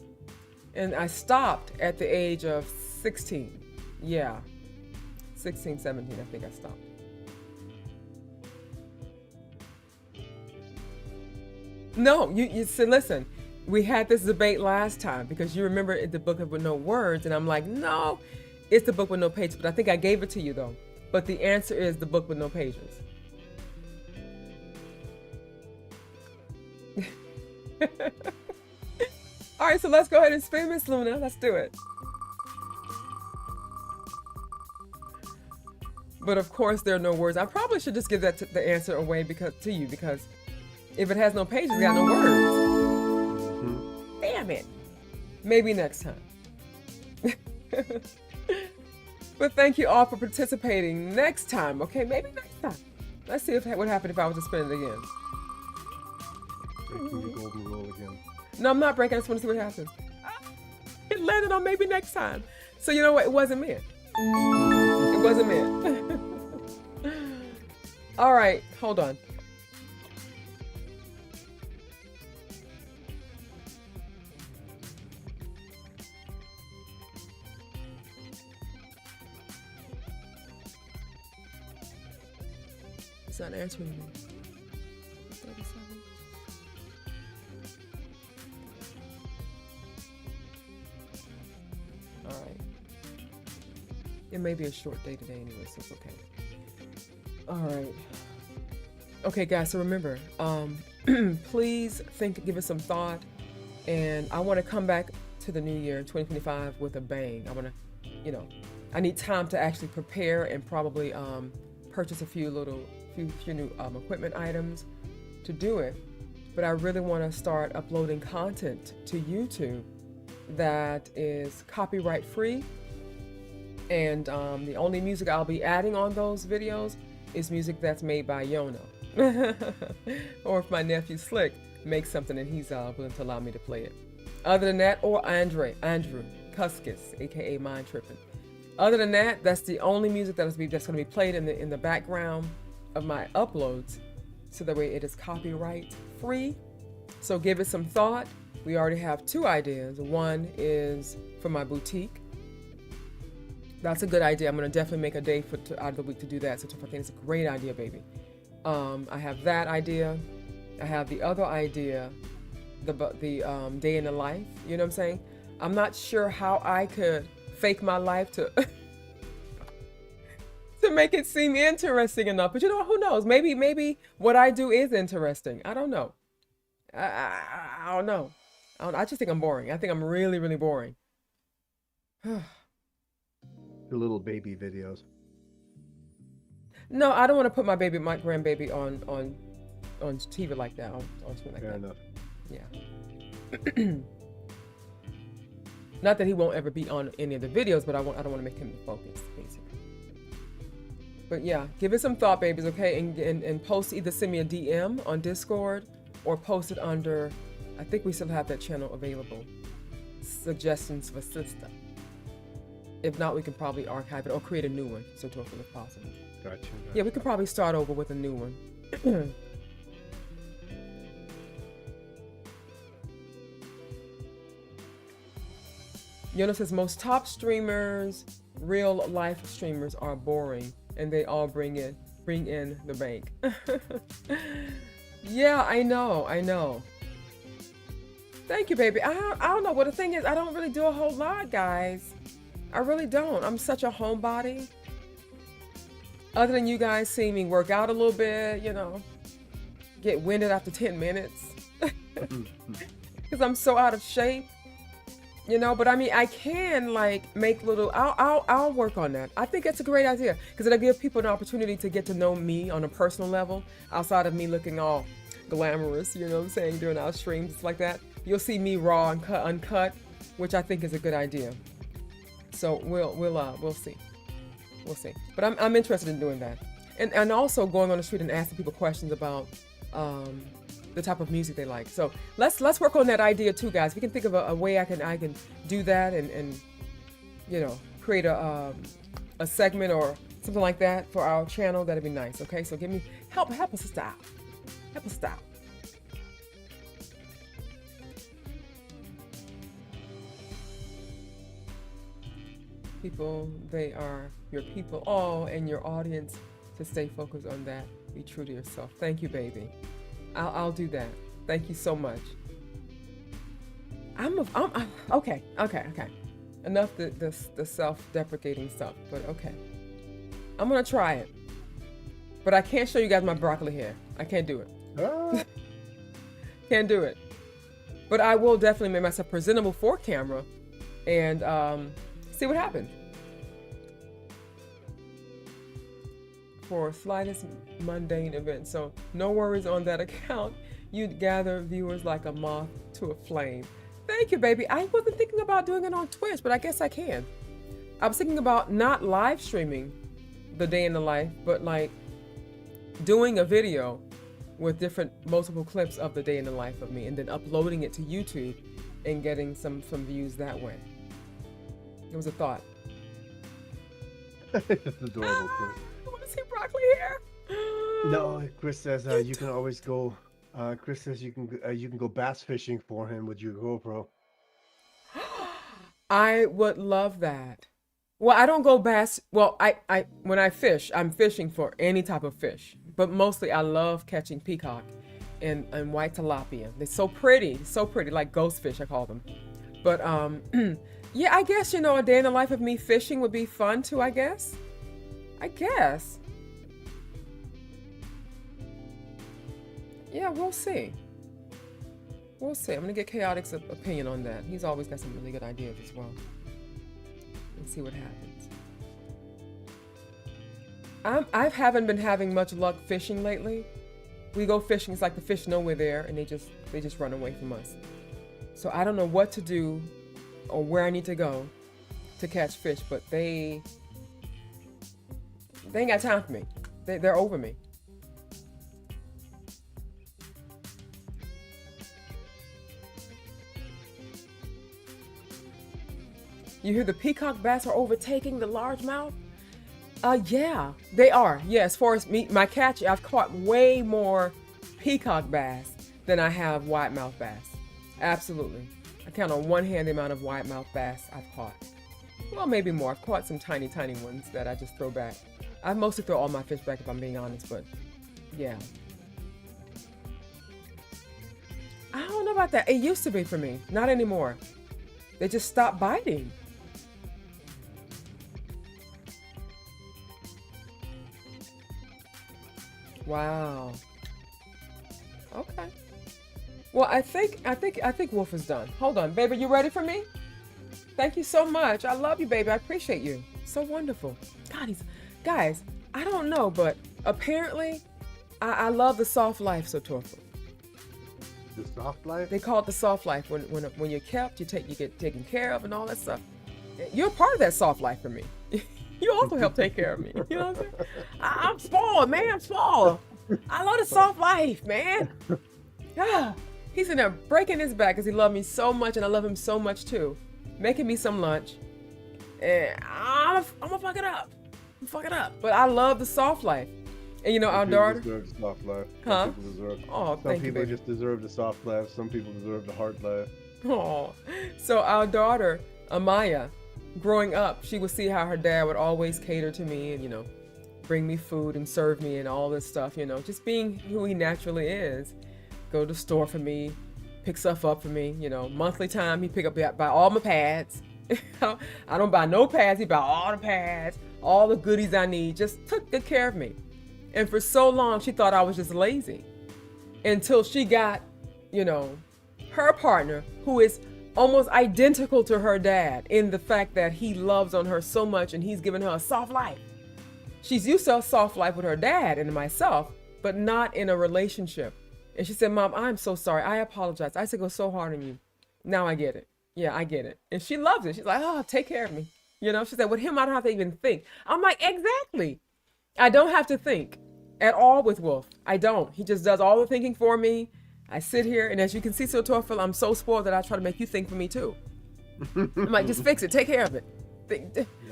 And I stopped at the age of 16. Yeah. 16, 17, I think I stopped. No, you said, listen, we had this debate last time because you remember the book with no words. And I'm like, no, it's the book with no pages. But I think I gave it to you though. But the answer is the book with no pages. All right, so let's go ahead and spin, Miss Luna. Let's do it. But of course, there are no words. I probably should just give the answer away because if it has no pages, it got no words. Mm-hmm. Damn it. Maybe next time. But thank you all for participating. Next time, okay? Maybe next time. Let's see what would happen if I was to spin it again. Breaking the golden rule again. No, I'm not breaking. I just want to see what happens. It landed on maybe next time. So you know what? It wasn't meant. It wasn't meant. All right, hold on. It's not answering me. 37. All right. It may be a short day today anyway, so it's okay. All right. Okay, guys, so remember, please give it some thought. And I want to come back to the new year, 2025, with a bang. I want to, I need time to actually prepare and probably purchase a few new equipment items to do it. But I really want to start uploading content to YouTube that is copyright free. And the only music I'll be adding on those videos is music that's made by Jono. Or if my nephew Slick makes something and he's willing to allow me to play it. Other than that, or Andrew Kuskis, aka Mind Trippin. Other than that, that's the only music that's going to be played in the background of my uploads, so that way it is copyright free. So give it some thought. We already have 2 ideas. One is for my boutique. That's a good idea. I'm going to definitely make a day out of the week to do that. So I think it's a great idea, baby. I have that idea. I have the other idea, the day in the life. You know what I'm saying? I'm not sure how I could fake my life to to make it seem interesting enough. But you know, who knows? Maybe what I do is interesting. I don't know. I don't know. I just think I'm boring. I think I'm really, really boring. The little baby videos. No, I don't want to put my grandbaby on TV like that. On screen like Fair that. enough. Yeah. Not that he won't ever be on any of the videos, but I don't want to make him the focus, basically. But yeah, give it some thought, babies, okay? And post, either send me a DM on Discord or post it under, I think we still have that channel available, suggestions for Sistah. If not, we can probably archive it or create a new one, so to if possible. Gotcha. Yeah, we could probably start over with a new one. Jono says most top streamers, real life streamers, are boring, and they all bring in the bank. Yeah, I know. Thank you, baby. I don't know. Well, the thing is, I don't really do a whole lot, guys. I really don't. I'm such a homebody. Other than you guys seeing me work out a little bit, you know, get winded after 10 minutes. Because I'm so out of shape. You know, but I mean, I can like make little, I'll work on that. I think it's a great idea because it'll give people an opportunity to get to know me on a personal level outside of me looking all glamorous, you know what I'm saying, during our streams like that. You'll see me raw and uncut, which I think is a good idea. So we'll see. We'll see. But I'm interested in doing that. And also going on the street and asking people questions about the type of music they like. So let's work on that idea too, guys. We can think of a way I can do that and you know, create a segment or something like that for our channel. That'd be nice. Okay, so give me help us out. Help us out. People, they are your people. Oh, and your audience, to stay focused on that. Be true to yourself. Thank you, baby. I'll do that. Thank you so much. I'm okay. Enough the self-deprecating stuff, but okay. I'm gonna try it, but I can't show you guys my broccoli hair. I can't do it. Can't do it. But I will definitely make myself presentable for camera, and see what happens. For slightest mundane event, so no worries on that account. You'd gather viewers like a moth to a flame. Thank you, baby. I wasn't thinking about doing it on Twitch, but I guess I can. I was thinking about not live streaming the day in the life, but like doing a video with multiple clips of the day in the life of me, and then uploading it to YouTube and getting some views that way. It was a thought. It's adorable, Chris. See broccoli hair? No, Chris says you can always go. Chris says you can go bass fishing for him with your GoPro. I would love that. Well, I don't go bass. Well, I when I fish, I'm fishing for any type of fish, but mostly I love catching peacock and white tilapia. They're so pretty, like ghost fish I call them. But yeah, I guess, you know, a day in the life of me fishing would be fun too. I guess. Yeah, we'll see. I'm gonna get Chaotic's opinion on that. He's always got some really good ideas as well. Let's see what happens. I haven't been having much luck fishing lately. We go fishing, it's like the fish know we're there, and they just run away from us. So I don't know what to do or where I need to go to catch fish, but they ain't got time for me. They're over me. You hear the peacock bass are overtaking the largemouth? Yeah, they are. Yeah, as far as me, my catch, I've caught way more peacock bass than I have whitemouth bass. Absolutely. I count on one hand the amount of whitemouth bass I've caught. Well, maybe more. I've caught some tiny ones that I just throw back. I mostly throw all my fish back if I'm being honest, but Yeah. I don't know about that. It used to be for me. Not anymore. They just stopped biting. Wow. Okay. Well, I think Wolf is done. Hold on, baby. You ready for me? Thank you so much. I love you, baby. I appreciate you. So wonderful. God, guys, I don't know, but apparently I love the soft life, so Torful. The soft life? They call it the soft life. When you're kept, you get taken care of and all that stuff. You're a part of that soft life for me. You also help take care of me. You know what I'm saying? I'm spoiled, man. I'm spoiled. I love the soft life, man. Yeah. He's in there breaking his back because he loved me so much, and I love him so much too. Making me some lunch, and I'm gonna fuck it up. But I love the soft life. And you know, our daughter deserve the soft life. Huh? Some people deserve. Thank you, baby. just deserve the soft life. Some people deserve the hard life. Oh, so our daughter Amaya, growing up, she would see how her dad would always cater to me and, you know, bring me food and serve me and all this stuff, you know, just being who he naturally is. Go to the store for me, pick stuff up for me, you know, monthly time, he pick up, buy all my pads. I don't buy no pads, he buy all the pads, all the goodies I need, just took good care of me. And for so long, she thought I was just lazy until she got, you know, her partner, who is almost identical to her dad in the fact that he loves on her so much and he's given her a soft life. She's used to a soft life with her dad and myself, but not in a relationship. And she said, Mom, I'm so sorry. I apologize. I used to go so hard on you. Now I get it. Yeah, I get it. And she loves it. She's like, oh, take care of me. You know, she said, with him, I don't have to even think. I'm like, exactly. I don't have to think at all with Wolf. I don't. He just does all the thinking for me. I sit here, and as you can see, so Torfil, I'm so spoiled that I try to make you think for me too. I'm like, just fix it. Take care of it.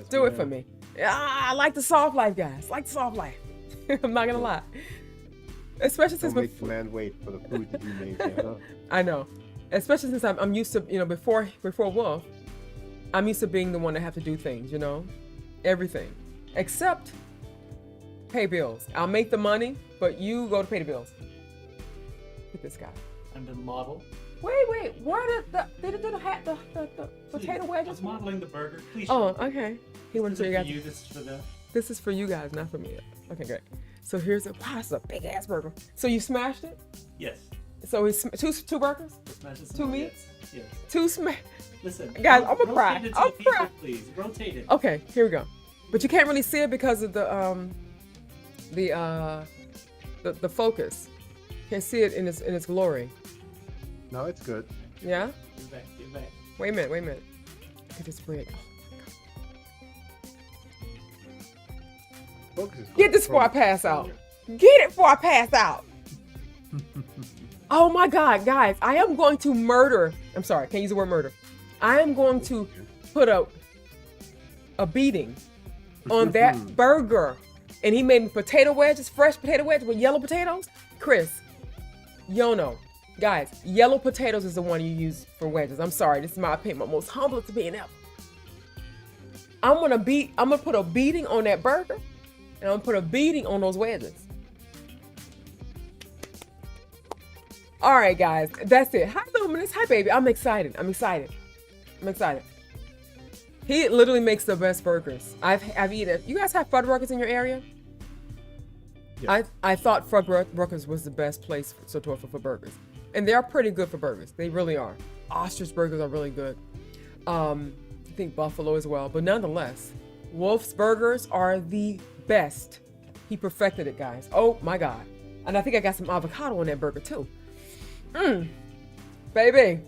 Do it for me. I like the soft life, guys. I like the soft life. I'm not going to lie. Especially since make the man wait for the food to be made. Yeah. I know. Especially since I'm used to, you know, before Wolf, I'm used to being the one that have to do things, you know, everything, except pay bills. I'll make the money, but you go to pay the bills. Look at this guy. I'm the model. Wait, where did the potato wedges? I was modeling the burger. Please. Oh, okay. He wanted to show you guys. This is for them. This is for you guys, not for me. Okay, great. So here's wow, this is a big ass burger. So you smashed it? Yes. So it's two burgers? Two meats? Yes. Two smash. Listen, guys, I'm gonna cry. I'm crying. Please rotate it. Okay, here we go. But you can't really see it because of the focus. Can't see it in its glory. No, it's good. Yeah? Get back. Wait a minute. Look at this bread. Get this before I pass out. Get it before I pass out. Oh my God, guys, I am going to murder. I'm sorry, I can't use the word murder. I am going to put a beating on that burger. And he made me potato wedges, fresh potato wedges with yellow potatoes. Chris, Jono, guys, yellow potatoes is the one you use for wedges. I'm sorry, this is my opinion, my most humblest opinion ever. I'm gonna put a beating on that burger, and I'm gonna put a beating on those wedges. All right, guys, that's it. Hi, Luminous. Hi, baby. I'm excited. He literally makes the best burgers. I've eaten. You guys have Fuddruckers in your area? Yeah. I thought Fuddruckers was the best place for burgers, and they are pretty good for burgers. They really are. Ostrich burgers are really good. I think Buffalo as well, but nonetheless, Wolf's burgers are the best. He perfected it, guys. Oh my God! And I think I got some avocado on that burger too. Baby.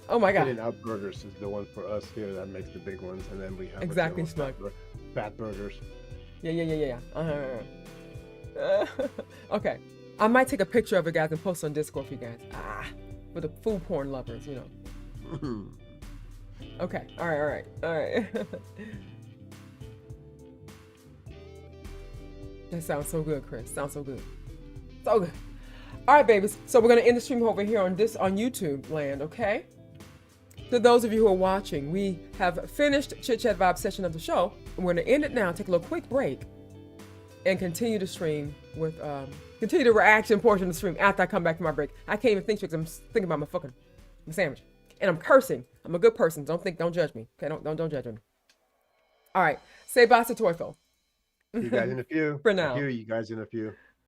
Oh my God. In-N-Out Burgers is the one for us here that makes the big ones, and then we have exactly Smug. Fat burgers. Yeah. Okay. I might take a picture of it, guys, and post on Discord for you guys. For the food porn lovers, you know. Okay. All right. That sounds so good, Chris. Sounds so good. So good. All right, babies. So we're gonna end the stream over here on YouTube land, okay? To those of you who are watching, we have finished Chit-Chat Vibe Session of the show, and we're gonna end it now. Take a little quick break, and continue to stream with continue the reaction portion of the stream after I come back from my break. I can't even think because I'm thinking about my sandwich, and I'm cursing. I'm a good person. Don't judge me. Okay, don't judge me. All right, say bye to Toyfo. See you guys in a few. For now. Hear you guys in a few.